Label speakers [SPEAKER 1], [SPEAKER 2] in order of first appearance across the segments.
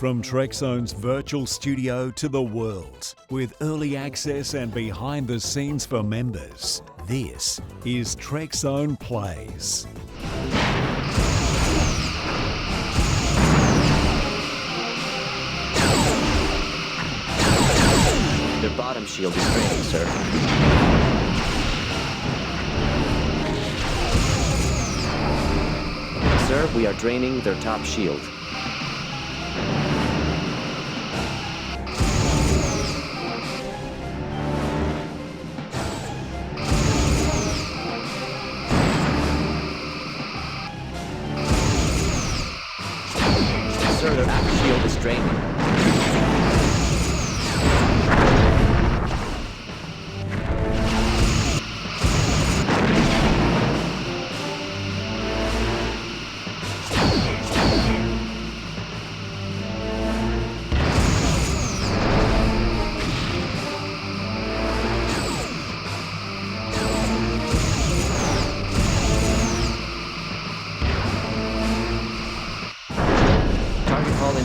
[SPEAKER 1] From Trekzone's virtual studio to the world, with early access and behind the scenes for members, this is Trekzone Plays.
[SPEAKER 2] Their bottom shield is draining, sir. Sir, we are draining their top shield. Sir, their aft shield is draining.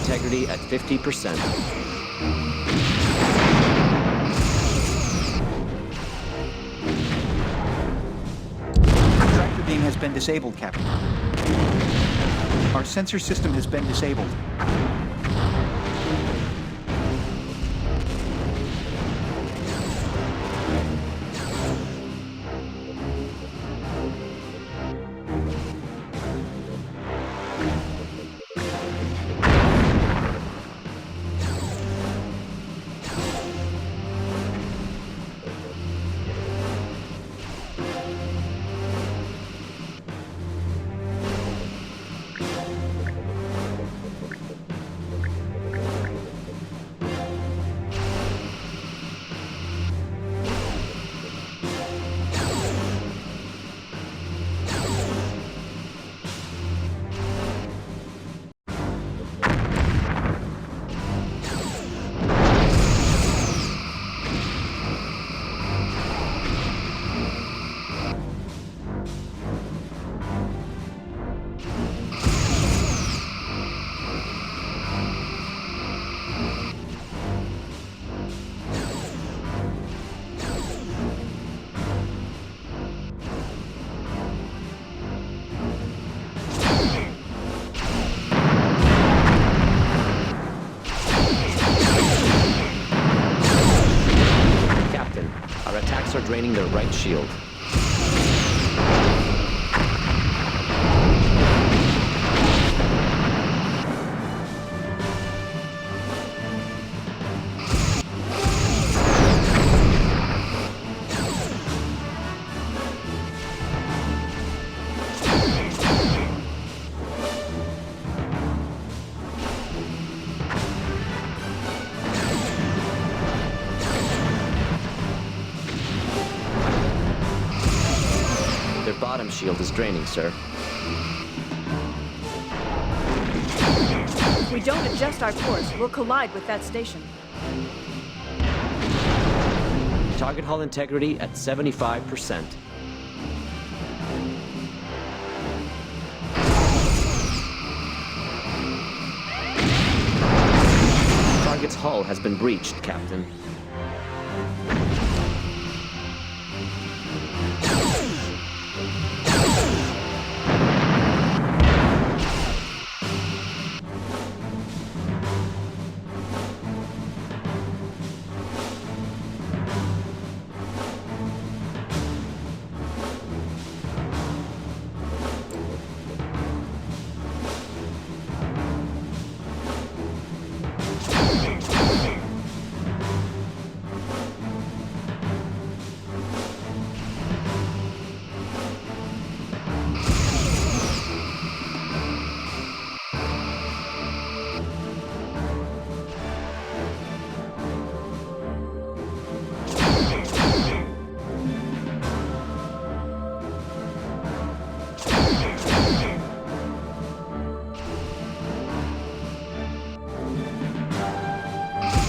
[SPEAKER 2] Integrity at 50%.
[SPEAKER 3] Tractor beam has been disabled, Captain. Our sensor system has been disabled.
[SPEAKER 2] Are draining their right shield. Their bottom shield is draining, sir.
[SPEAKER 4] If we don't adjust our course, we'll collide with that station.
[SPEAKER 2] Target hull integrity at 75%. Target's hull has been breached, Captain.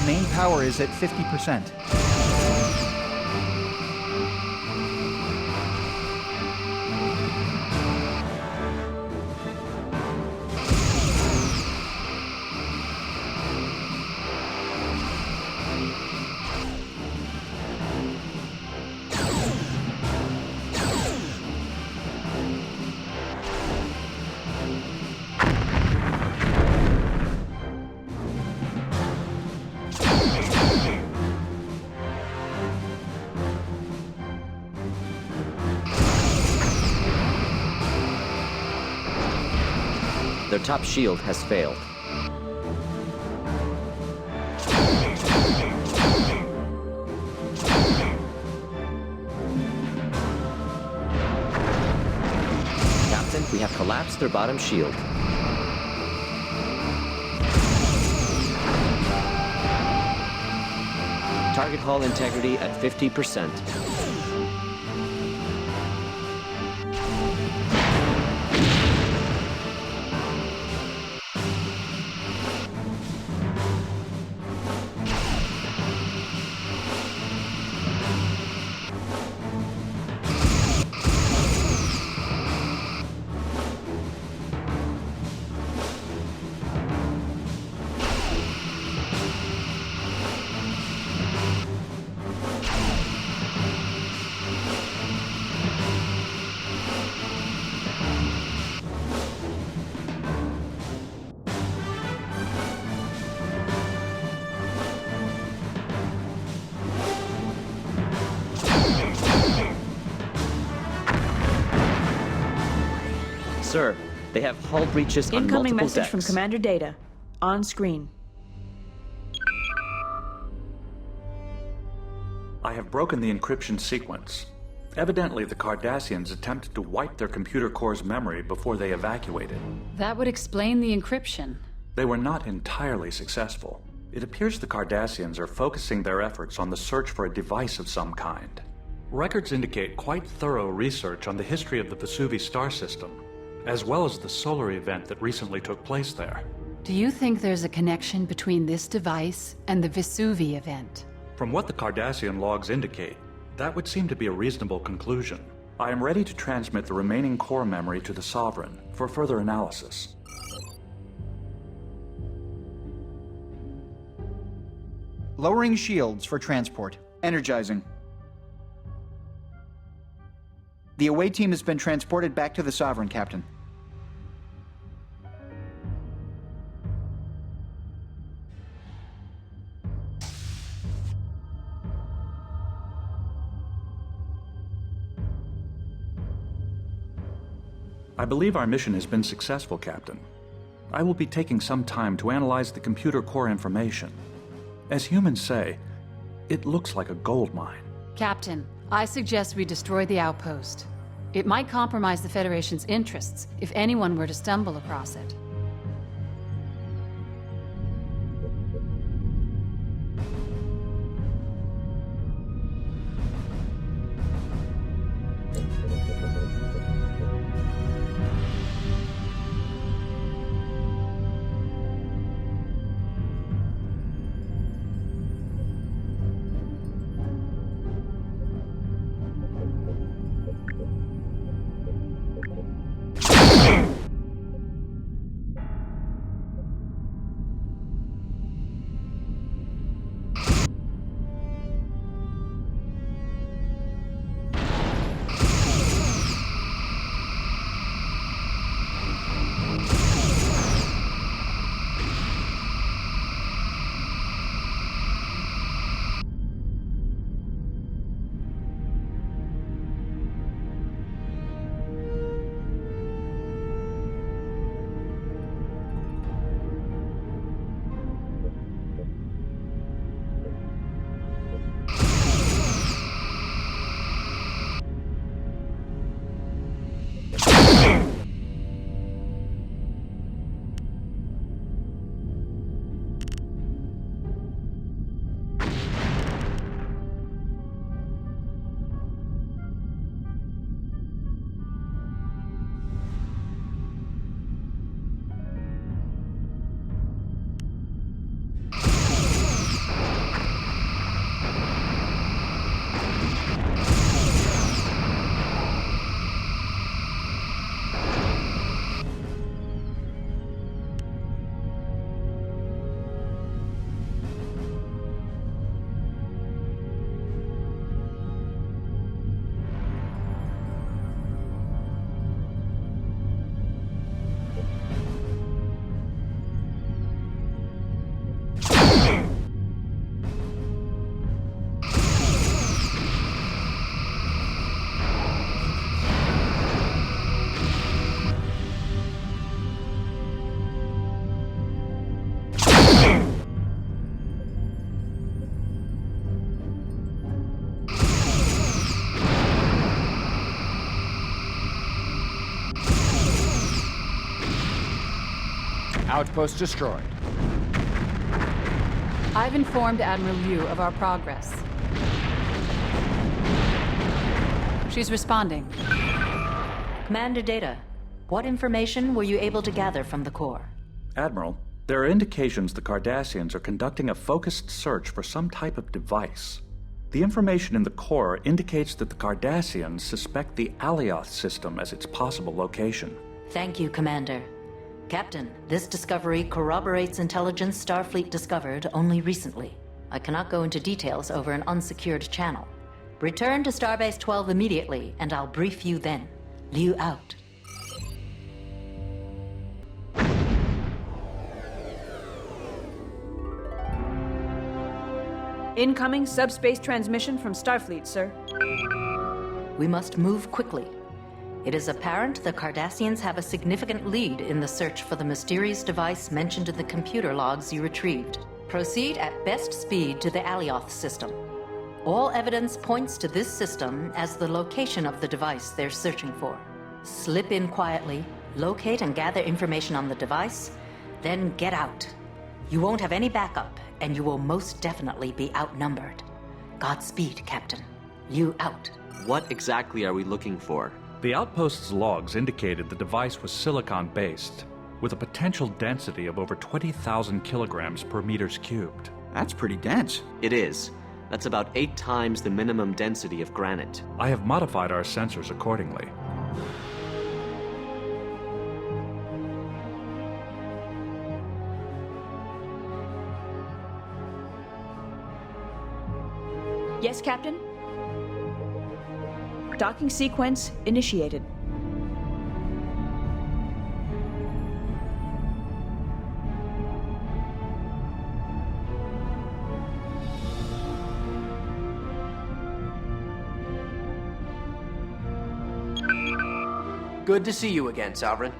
[SPEAKER 3] Main power is at 50%.
[SPEAKER 2] Their top shield has failed. Captain, we have collapsed their bottom shield. Target hull integrity at 50%. Sir, they have hull breaches on
[SPEAKER 4] Incoming
[SPEAKER 2] multiple
[SPEAKER 4] message
[SPEAKER 2] decks.
[SPEAKER 4] from Commander Data. On screen.
[SPEAKER 3] I have broken the encryption sequence. Evidently, the Cardassians attempted to wipe their computer core's memory before they evacuated.
[SPEAKER 5] That would explain the encryption.
[SPEAKER 3] They were not entirely successful. It appears the Cardassians are focusing their efforts on the search for a device of some kind. Records indicate quite thorough research on the history of the Vesuvi star system, as well as the solar event that recently took place there.
[SPEAKER 5] Do you think there's a connection between this device and the Vesuvi event?
[SPEAKER 3] From what the Cardassian logs indicate, that would seem to be a reasonable conclusion. I am ready to transmit the remaining core memory to the Sovereign for further analysis.
[SPEAKER 6] Lowering shields for transport.
[SPEAKER 3] Energizing.
[SPEAKER 6] The away team has been transported back to the Sovereign, Captain.
[SPEAKER 3] I believe our mission has been successful, Captain. I will be taking some time to analyze the computer core information. As humans say, it looks like a gold mine.
[SPEAKER 5] Captain, I suggest we destroy the outpost. It might compromise the Federation's interests if anyone were to stumble across it.
[SPEAKER 7] Outpost destroyed.
[SPEAKER 5] I've informed Admiral Liu of our progress. She's responding.
[SPEAKER 8] Commander Data, what information were you able to gather from the core?
[SPEAKER 3] Admiral, there are indications the Cardassians are conducting a focused search for some type of device. The information in the core indicates that the Cardassians suspect the Alioth system as its possible location.
[SPEAKER 8] Thank you, Commander. Captain, this discovery corroborates intelligence Starfleet discovered only recently. I cannot go into details over an unsecured channel. Return to Starbase 12 immediately, and I'll brief you then. Liu out.
[SPEAKER 4] Incoming subspace transmission from Starfleet, sir.
[SPEAKER 8] We must move quickly. It is apparent the Cardassians have a significant lead in the search for the mysterious device mentioned in the computer logs you retrieved. Proceed at best speed to the Alioth system. All evidence points to this system as the location of the device they're searching for. Slip in quietly, locate and gather information on the device, then get out. You won't have any backup, and you will most definitely be outnumbered. Godspeed, Captain. Liu out.
[SPEAKER 2] What exactly are we looking for?
[SPEAKER 3] The outpost's logs indicated the device was silicon-based, with a potential density of over 20,000 kilograms per meters cubed.
[SPEAKER 6] That's pretty dense.
[SPEAKER 2] It is. That's about 8 times the minimum density of granite.
[SPEAKER 3] I have modified our sensors accordingly.
[SPEAKER 4] Yes, Captain? Docking sequence initiated.
[SPEAKER 7] Good to see you again, Sovereign.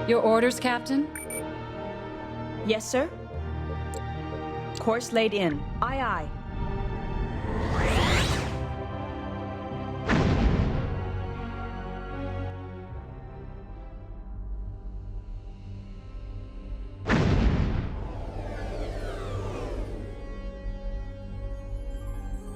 [SPEAKER 5] Your orders, Captain?
[SPEAKER 4] Yes, sir? Course laid in. Aye, aye.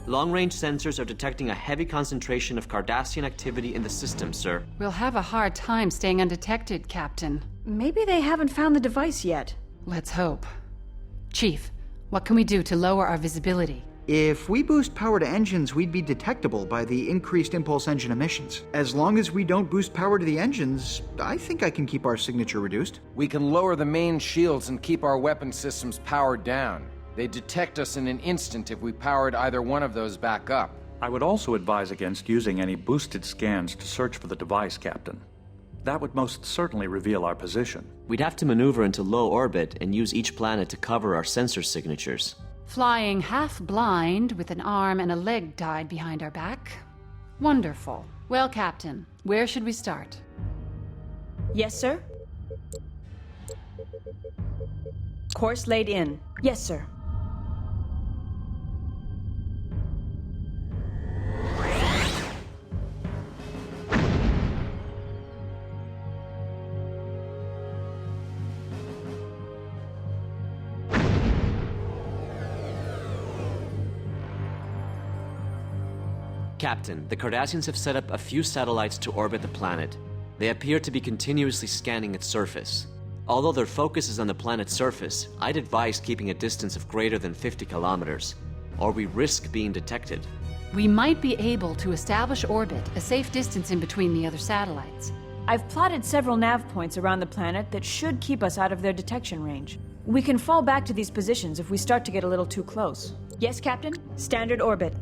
[SPEAKER 2] Long-range sensors are detecting a heavy concentration of Cardassian activity in the system, sir.
[SPEAKER 5] We'll have a hard time staying undetected, Captain.
[SPEAKER 4] Maybe they haven't found the device yet.
[SPEAKER 5] Let's hope. Chief, what can we do to lower our visibility?
[SPEAKER 6] If we boost power to engines, we'd be detectable by the increased impulse engine emissions. As long as we don't boost power to the engines, I think I can keep our signature reduced.
[SPEAKER 7] We can lower the main shields and keep our weapon systems powered down. They'd detect us in an instant if we powered either one of those back up.
[SPEAKER 3] I would also advise against using any boosted scans to search for the device, Captain. That would most certainly reveal our position.
[SPEAKER 2] We'd have to maneuver into low orbit and use each planet to cover our sensor signatures.
[SPEAKER 5] Flying half blind with an arm and a leg tied behind our back? Wonderful. Well, Captain, where should we start?
[SPEAKER 4] Yes, sir? Course laid in. Yes, sir.
[SPEAKER 2] Captain, the Cardassians have set up a few satellites to orbit the planet. They appear to be continuously scanning its surface. Although their focus is on the planet's surface, I'd advise keeping a distance of greater than 50 kilometers, or we risk being detected.
[SPEAKER 5] We might be able to establish orbit, a safe distance in between the other satellites.
[SPEAKER 4] I've plotted several nav points around the planet that should keep us out of their detection range. We can fall back to these positions if we start to get a little too close. Yes, Captain? Standard orbit.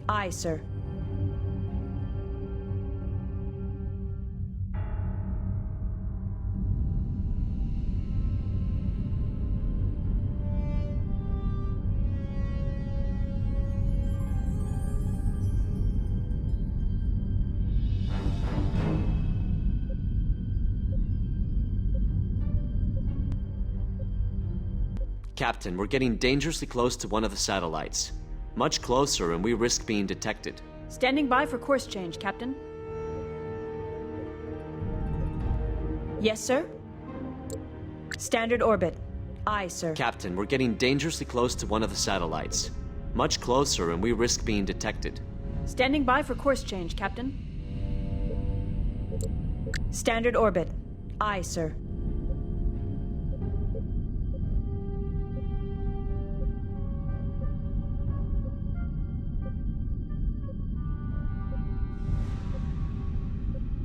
[SPEAKER 4] Aye, sir.
[SPEAKER 2] Captain, we're getting dangerously close to one of the satellites. Much closer, and we risk being detected.
[SPEAKER 4] Standing by for course change, Captain. Yes, sir? Standard orbit. Aye, sir.
[SPEAKER 2] Captain, we're getting dangerously close to one of the satellites. Much closer, and we risk being detected.
[SPEAKER 4] Standing by for course change, Captain. Standard orbit. Aye, sir.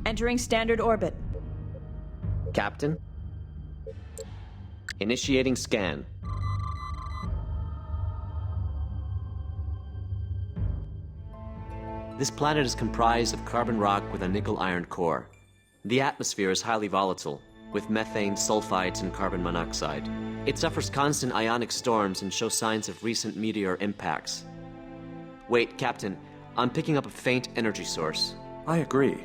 [SPEAKER 4] Entering standard orbit.
[SPEAKER 2] Captain? Initiating scan. This planet is comprised of carbon rock with a nickel-iron core. The atmosphere is highly volatile, with methane, sulfides, and carbon monoxide. It suffers constant ionic storms and shows signs of recent meteor impacts. Wait, Captain, I'm picking up a faint energy source.
[SPEAKER 3] I agree.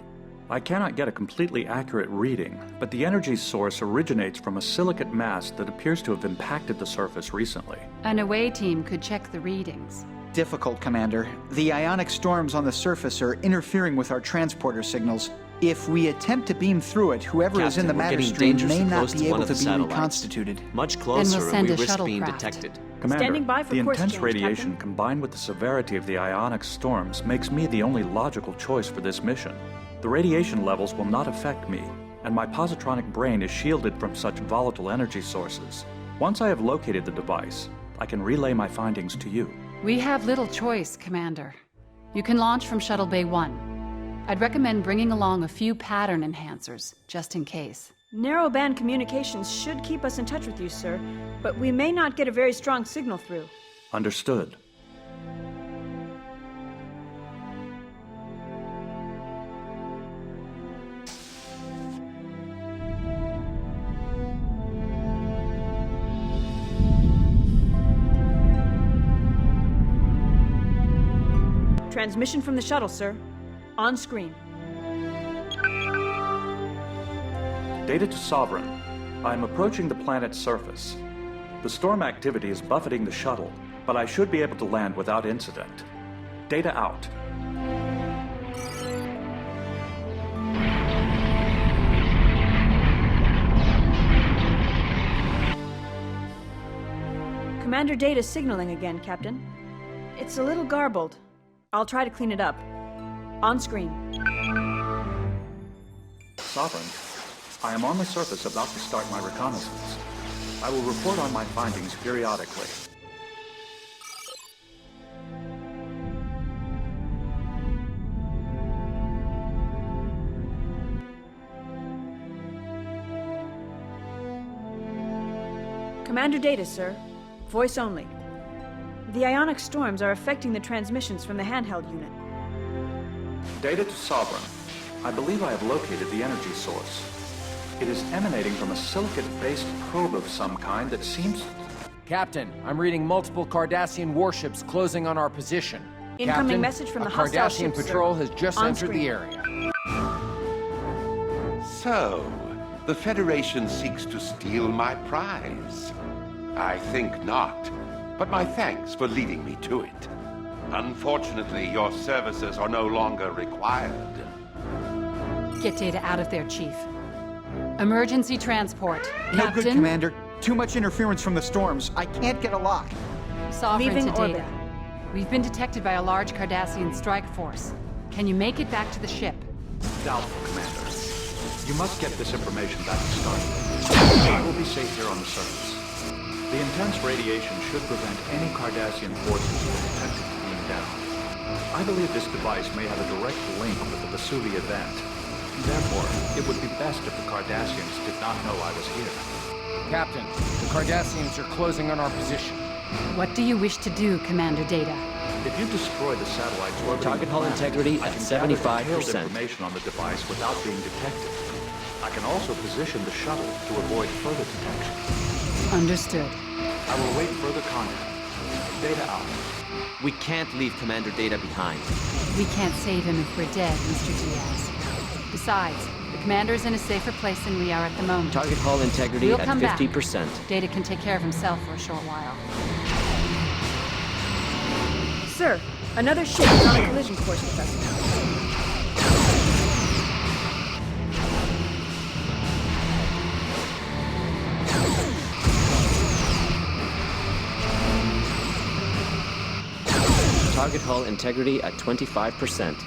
[SPEAKER 3] I cannot get a completely accurate reading, but the energy source originates from a silicate mass that appears to have impacted the surface recently.
[SPEAKER 5] An away team could check the readings.
[SPEAKER 6] Difficult, Commander. The ionic storms on the surface are interfering with our transporter signals. If we attempt to beam through it, whoever is in the matter stream may not be able to be reconstituted.
[SPEAKER 2] Much closer,
[SPEAKER 5] we'll
[SPEAKER 2] and
[SPEAKER 5] send
[SPEAKER 2] we
[SPEAKER 5] a
[SPEAKER 2] risk being
[SPEAKER 5] shuttlecraft.
[SPEAKER 2] detected.
[SPEAKER 3] Commander,
[SPEAKER 4] Standing by for
[SPEAKER 3] the
[SPEAKER 4] course
[SPEAKER 3] intense
[SPEAKER 4] change,
[SPEAKER 3] radiation
[SPEAKER 4] Captain.
[SPEAKER 3] combined with the severity of the ionic storms makes me the only logical choice for this mission. The radiation levels will not affect me, and my positronic brain is shielded from such volatile energy sources. Once I have located the device, I can relay my findings to you.
[SPEAKER 5] We have little choice, Commander. You can launch from Shuttle Bay 1. I'd recommend bringing along a few pattern enhancers, just in case.
[SPEAKER 4] Narrowband communications should keep us in touch with you, sir, but we may not get a very strong signal through.
[SPEAKER 3] Understood.
[SPEAKER 4] Transmission from the shuttle, sir. On screen.
[SPEAKER 3] Data to Sovereign. I am approaching the planet's surface. The storm activity is buffeting the shuttle, but I should be able to land without incident. Data out.
[SPEAKER 4] Commander Data signaling again, Captain. It's a little garbled. I'll try to clean it up. On screen.
[SPEAKER 3] Sovereign, I am on the surface about to start my reconnaissance. I will report on my findings periodically.
[SPEAKER 4] Commander Data, sir. Voice only. The ionic storms are affecting the transmissions from the handheld unit.
[SPEAKER 3] Data to Sovereign. I believe I have located the energy source. It is emanating from a silicate-based probe of some kind that seems...
[SPEAKER 7] Captain, I'm reading multiple Cardassian warships closing on our position.
[SPEAKER 4] Incoming
[SPEAKER 7] Captain,
[SPEAKER 4] message from the
[SPEAKER 7] a
[SPEAKER 4] hostile
[SPEAKER 7] Cardassian
[SPEAKER 4] ship, sir.
[SPEAKER 7] patrol has just
[SPEAKER 4] On
[SPEAKER 7] entered
[SPEAKER 4] screen.
[SPEAKER 7] the area.
[SPEAKER 9] So, the Federation seeks to steal my prize? I think not, but my thanks for leading me to it. Unfortunately, your services are no longer required.
[SPEAKER 5] Get Data out of there, Chief. Emergency transport.
[SPEAKER 6] No
[SPEAKER 5] Captain,
[SPEAKER 6] good, Commander. Too much interference from the storms. I can't get a lock.
[SPEAKER 5] Sovereign
[SPEAKER 4] Leaving
[SPEAKER 5] to Data.
[SPEAKER 4] orbit.
[SPEAKER 5] We've been detected by a large Cardassian strike force. Can you make it back to the ship?
[SPEAKER 3] Doubtful, Commander. You must get this information back to Starfleet. I will be safe here on the surface. The intense radiation should prevent any Cardassian forces from attempting to beam down. I believe this device may have a direct link with the Vesuvi event. Therefore, it would be best if the Cardassians did not know I was here.
[SPEAKER 7] Captain, the Cardassians are closing on our position.
[SPEAKER 5] What do you wish to do, Commander Data?
[SPEAKER 3] If you destroy the satellite's orbiting
[SPEAKER 2] Target hull
[SPEAKER 3] planet,
[SPEAKER 2] integrity
[SPEAKER 3] I
[SPEAKER 2] at
[SPEAKER 3] can gather
[SPEAKER 2] 75%.
[SPEAKER 3] detailed information on the device without being detected. I can also position the shuttle to avoid further detection.
[SPEAKER 5] Understood.
[SPEAKER 3] I will await further contact. Data out.
[SPEAKER 2] We can't leave Commander Data behind.
[SPEAKER 5] We can't save him if we're dead, Mr. Diaz. Besides, the commander's in a safer place than we are at the moment.
[SPEAKER 2] Target hull integrity
[SPEAKER 5] We'll
[SPEAKER 2] at
[SPEAKER 5] come
[SPEAKER 2] 50%.
[SPEAKER 5] Back. Data can take care of himself for a short while.
[SPEAKER 4] Sir, another ship is on a collision course with us.
[SPEAKER 2] Target hull integrity at 25%.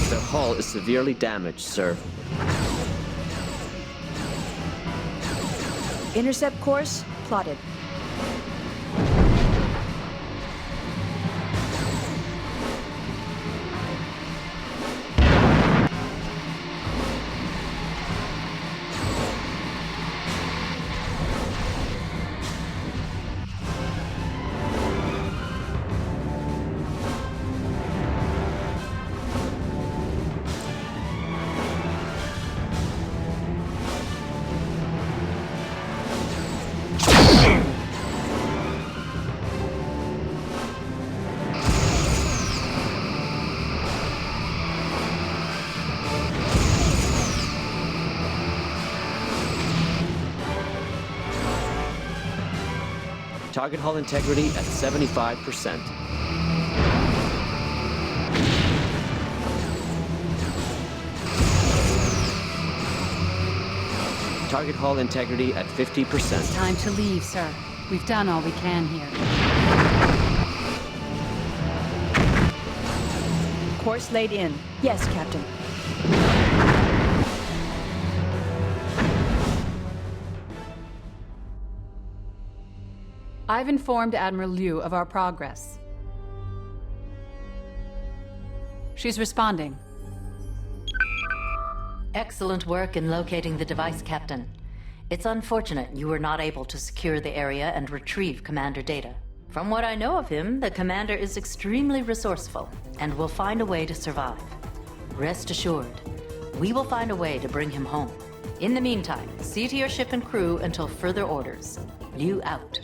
[SPEAKER 2] Their hull is severely damaged, sir.
[SPEAKER 4] Intercept course plotted.
[SPEAKER 2] Target hull integrity at 75%. Target hull integrity at 50%.
[SPEAKER 5] It's time to leave, sir. We've done all we can here.
[SPEAKER 4] Course laid in. Yes, Captain.
[SPEAKER 5] I've informed Admiral Liu of our progress. She's responding.
[SPEAKER 8] Excellent work in locating the device, Captain. It's unfortunate you were not able to secure the area and retrieve Commander data. From what I know of him, the Commander is extremely resourceful and will find a way to survive. Rest assured, we will find a way to bring him home. In the meantime, see to your ship and crew until further orders. Liu out.